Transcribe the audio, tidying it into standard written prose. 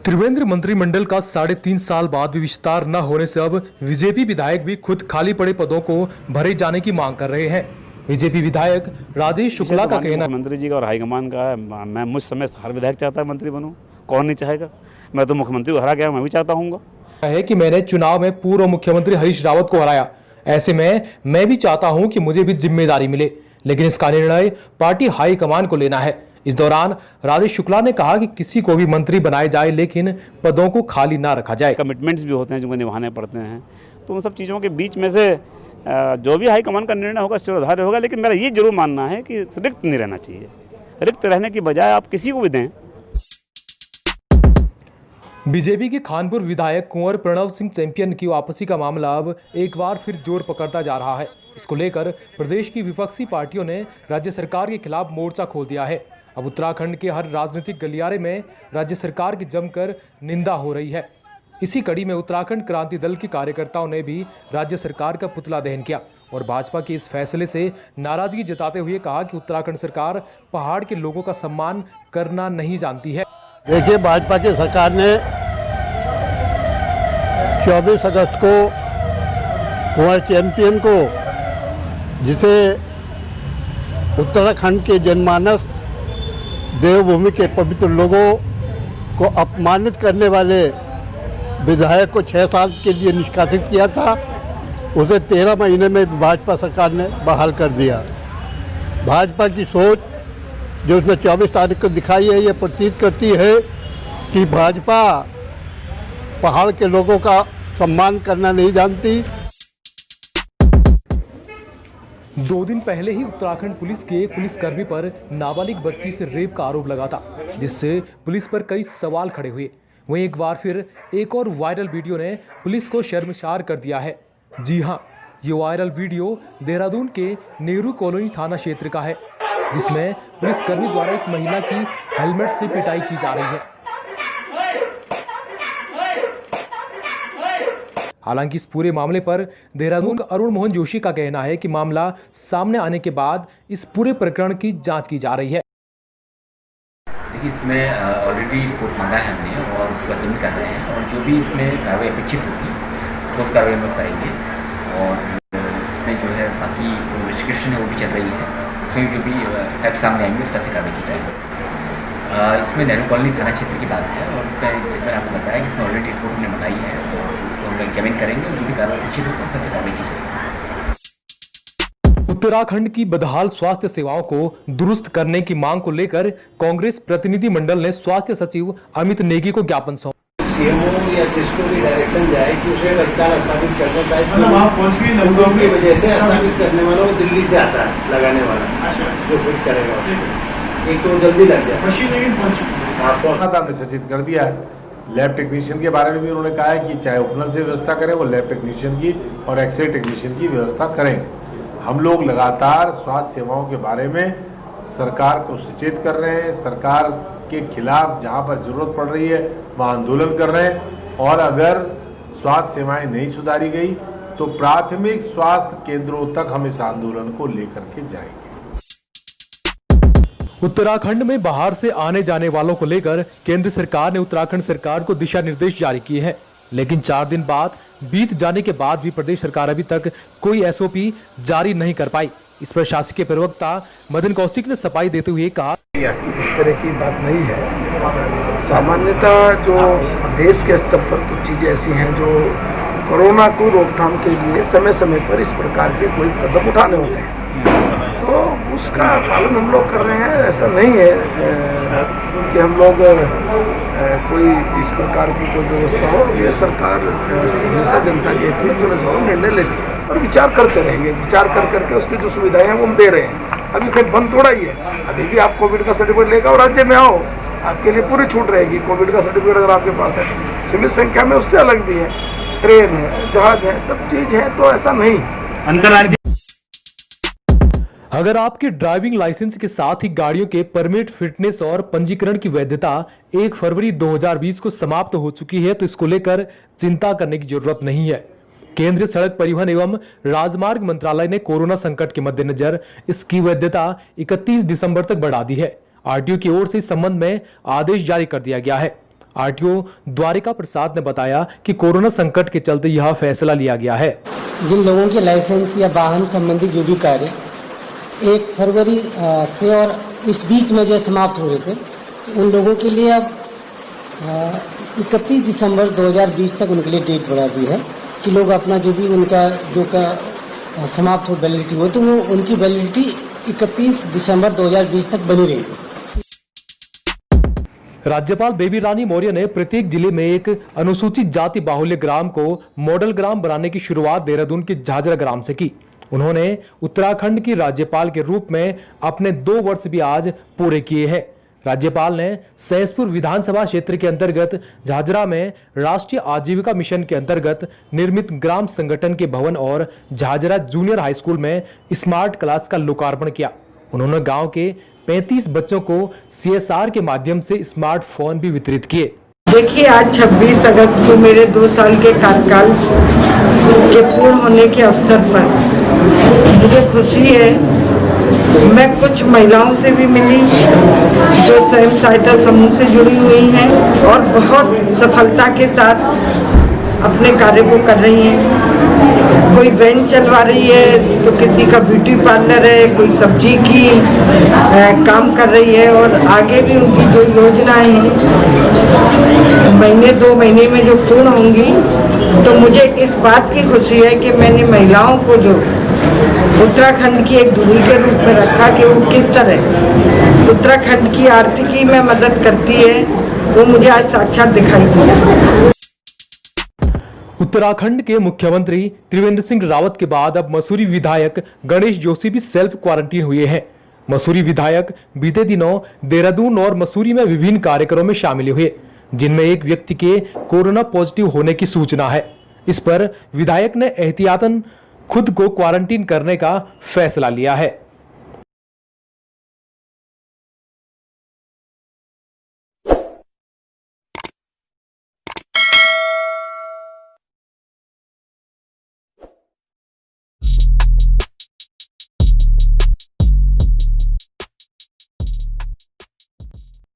त्रिवेंद्र मंत्रिमंडल का 3.5 साल बाद भी विस्तार न होने से अब बीजेपी विधायक भी खुद खाली पड़े पदों को भरे जाने की मांग कर रहे हैं। बीजेपी विधायक राजेश शुक्ला का कहना मुख्यमंत्री जी का और हाईकमान का है। मैं मुझ समय हर विधायक चाहता है मंत्री बनूं, कौन नहीं चाहेगा। मैं तो मुख्यमंत्री को हरा गया, मैं भी चाहता हूँ है कि मैंने चुनाव में पूर्व मुख्यमंत्री हरीश रावत को हराया। ऐसे में मैं भी चाहता हूं कि मुझे भी जिम्मेदारी मिले, लेकिन इसका निर्णय पार्टी हाईकमान को लेना है। इस दौरान राजेश शुक्ला ने कहा कि किसी को भी मंत्री बनाया जाए, लेकिन पदों को खाली ना रखा जाए। कमिटमेंट्स भी होते हैं जो निभाने पड़ते हैं, तो उन सब चीज़ों के बीच में से जो भी हाईकमान का निर्णय होगा शिरोधार्य होगा। लेकिन मेरा ये जरूर मानना है कि रिक्त नहीं रहना चाहिए। रिक्त रहने की बजाय आप किसी को भी दें। बीजेपी के खानपुर विधायक कुंवर प्रणव सिंह चैंपियन की वापसी का मामला अब एक बार फिर जोर पकड़ता जा रहा है। इसको लेकर प्रदेश की विपक्षी पार्टियों ने राज्य सरकार के खिलाफ मोर्चा खोल दिया है। अब उत्तराखंड के हर राजनीतिक गलियारे में राज्य सरकार की जमकर निंदा हो रही है। इसी कड़ी में उत्तराखंड क्रांति दल के कार्यकर्ताओं ने भी राज्य सरकार का पुतला दहन किया और भाजपा के इस फैसले से नाराजगी जताते हुए कहा कि उत्तराखंड सरकार पहाड़ के लोगों का सम्मान करना नहीं जानती है। देखिए, भाजपा की सरकार ने 24 अगस्त को कुंवर चैंपियन को, जिसे उत्तराखंड के जनमानस देवभूमि के पवित्र लोगों को अपमानित करने वाले विधायक को 6 साल के लिए निष्कासित किया था, उसे 13 महीने में भाजपा सरकार ने बहाल कर दिया। भाजपा की सोच जो उसने 24 तारीख को दिखाई है, ये प्रतीत करती है कि भाजपा पहाड़ के लोगों का सम्मान करना नहीं जानती। 2 दिन पहले ही उत्तराखंड पुलिस के एक पुलिसकर्मी पर नाबालिग बच्ची से रेप का आरोप लगा था, जिससे पुलिस पर कई सवाल खड़े हुए। वहीं एक बार फिर एक और वायरल वीडियो ने पुलिस को शर्मसार कर दिया है। जी हां, ये वायरल वीडियो देहरादून के नेहरू कॉलोनी थाना क्षेत्र का है, जिसमें पुलिसकर्मी द्वारा एक महिला की हेलमेट से पिटाई की जा रही है। हालांकि इस पूरे मामले पर देहरादून का अरुण मोहन जोशी का कहना है कि मामला सामने आने के बाद इस पूरे प्रकरण की जांच की जा रही है। देखिए, इसमें ऑलरेडी रिपोर्ट मांगा है हमने और उसको अध्ययन कर रहे हैं, और जो भी इसमें कार्रवाई अपेक्षित होगी तो उस कार्रवाई हम करेंगे। और इसमें जो है बाकी इन्वेस्टिगेशन है वो भी चल रही है, उसमें जो भी फैक्ट सामने आएंगे उस तरह से कार्रवाई की जाएगी। इसमें नेहरू कॉलोनी थाना क्षेत्र की बात है, और इसमें जैसे मैंने आपको बताया कि इसमें ऑलरेडी रिपोर्ट हमने मंगाई है और उसको हम एग्जामिन करेंगे और जो भी कार्रवाई अपेक्षित होगी उस तरह से कार्रवाई की जाएगी। उत्तराखंड की बदहाल स्वास्थ्य सेवाओं को दुरुस्त करने की मांग को लेकर कांग्रेस प्रतिनिधिमंडल ने स्वास्थ्य सचिव अमित नेगी को ज्ञापन सौंपा। सीएमओ या जिसको भी डायरेक्शन जाए कि उसे अधिकार स्थापित करना चाहिए। लोगों की वजह से स्थापित करने वाला वो दिल्ली से आता है, लगाने वाला जो फिट करेगा उसको, एक तो जल्दी लग जाए। आपको सचेत कर दिया है। लैब टेक्नीशियन के बारे में भी उन्होंने कहा है कि चाहे उपनल से व्यवस्था करें, वो लैब टेक्नीशियन की और एक्सरे टेक्नीशियन की व्यवस्था करें। हम लोग लगातार स्वास्थ्य सेवाओं के बारे में सरकार को सचेत कर रहे हैं। सरकार के खिलाफ जहां पर जरूरत पड़ रही है वहां आंदोलन कर रहे हैं, और अगर स्वास्थ्य सेवाएं नहीं सुधारी गई तो प्राथमिक स्वास्थ्य केंद्रों तक हम इस आंदोलन को लेकर के जाएंगे। उत्तराखंड में बाहर से आने जाने वालों को लेकर केंद्र सरकार ने उत्तराखंड सरकार को दिशा निर्देश जारी किए हैं, लेकिन 4 दिन बाद बीत जाने के बाद भी प्रदेश सरकार अभी तक कोई एसओपी जारी नहीं कर पाई। इस पर शासकीय प्रवक्ता मदन कौशिक ने सफाई देते हुए कहा, इस तरह की बात नहीं है। सामान्यतः जो देश के स्तर पर कुछ चीज़ें ऐसी हैं जो कोरोना को रोकथाम के लिए समय समय पर इस प्रकार के कोई कदम उठाने होते हैं, तो उसका पालन हम लोग कर रहे हैं। ऐसा नहीं है कि हम लोग कोई इस प्रकार की कोई व्यवस्था हो। ये सरकार हमेशा जनता के हित में समय समय निर्णय लेती है और विचार करते रहेंगे। विचार कर करके उसकी जो सुविधाएं हैं वो हम दे रहे हैं। अभी कोई बंद थोड़ा ही है, अभी भी आप कोविड का सर्टिफिकेट लेकर और राज्य में आओ, आपके लिए पूरी छूट रहेगी। कोविड का सर्टिफिकेट अगर आपके पास है, सीमित संख्या में उससे अलग भी है, ट्रेन है, जहाज है, सब चीज़ है, तो ऐसा नहीं। अगर आपके ड्राइविंग लाइसेंस के साथ ही गाड़ियों के परमिट, फिटनेस और पंजीकरण की वैधता 1 फरवरी 2020 को समाप्त हो चुकी है, तो इसको लेकर चिंता करने की जरूरत नहीं है। केंद्रीय सड़क परिवहन एवं राजमार्ग मंत्रालय ने कोरोना संकट के मद्देनजर इसकी वैधता 31 दिसंबर तक बढ़ा दी है। आरटीओ की ओर से इस संबंध में आदेश जारी कर दिया गया है। आरटीओ द्वारिका प्रसाद ने बताया कि कोरोना संकट के चलते यह फैसला लिया गया है। जिन लोगों के लाइसेंस या वाहन संबंधी जो भी कार्य 1 फरवरी से और इस बीच में जो समाप्त हो रहे थे, तो उन लोगों के लिए अब 31 दिसंबर 2020 तक उनके लिए डेट बढ़ा दी है कि लोग अपना जो भी उनका समाप्त हो वैलिडिटी हो, तो वो उनकी वैलिडिटी 31 दिसंबर 2020 तक बनी रहेगी। राज्यपाल बेबी रानी मौर्य ने प्रत्येक जिले में एक अनुसूचित जाति बाहुल्य ग्राम को मॉडल ग्राम बनाने की शुरुआत देहरादून के झाझरा ग्राम से की। उन्होंने उत्तराखंड की राज्यपाल के रूप में अपने 2 वर्ष भी आज पूरे किए हैं। राज्यपाल ने सहसपुर विधानसभा क्षेत्र के अंतर्गत झाझरा में राष्ट्रीय आजीविका मिशन के अंतर्गत निर्मित ग्राम संगठन के भवन और झाझरा जूनियर हाई स्कूल में स्मार्ट क्लास का लोकार्पण किया। उन्होंने गांव के 35 बच्चों को CSR के माध्यम से स्मार्टफोन भी वितरित किए। देखिए, आज 26 अगस्त को मेरे 2 साल के कार्यकाल के पूर्ण होने के अवसर पर मुझे खुशी है। मैं कुछ महिलाओं से भी मिली जो स्वयं सहायता समूह से जुड़ी हुई हैं और बहुत सफलता के साथ अपने कार्य को कर रही हैं। कोई वैन चलवा रही है, तो किसी का ब्यूटी पार्लर है, कोई सब्जी की काम कर रही है और आगे भी उनकी जो योजनाएं हैं महीने 2 महीने में जो पूर्ण होंगी, तो मुझे इस बात की खुशी है कि मैंने महिलाओं को जो उत्तराखंड की एक धुरी के रूप में रखा कि वो किस तरह उत्तराखंड की आर्थिकी में मदद करती है, वो मुझे आज साक्षात दिखाई दिया। उत्तराखंड के मुख्यमंत्री त्रिवेंद्र सिंह रावत के बाद अब मसूरी विधायक गणेश जोशी भी सेल्फ क्वारंटीन हुए हैं। मसूरी विधायक बीते दिनों देहरादून और मसूरी में विभिन्न कार्यक्रमों में शामिल हुए, जिनमें एक व्यक्ति के कोरोना पॉजिटिव होने की सूचना है। इस पर विधायक ने एहतियातन खुद को क्वारंटीन करने का फैसला लिया है।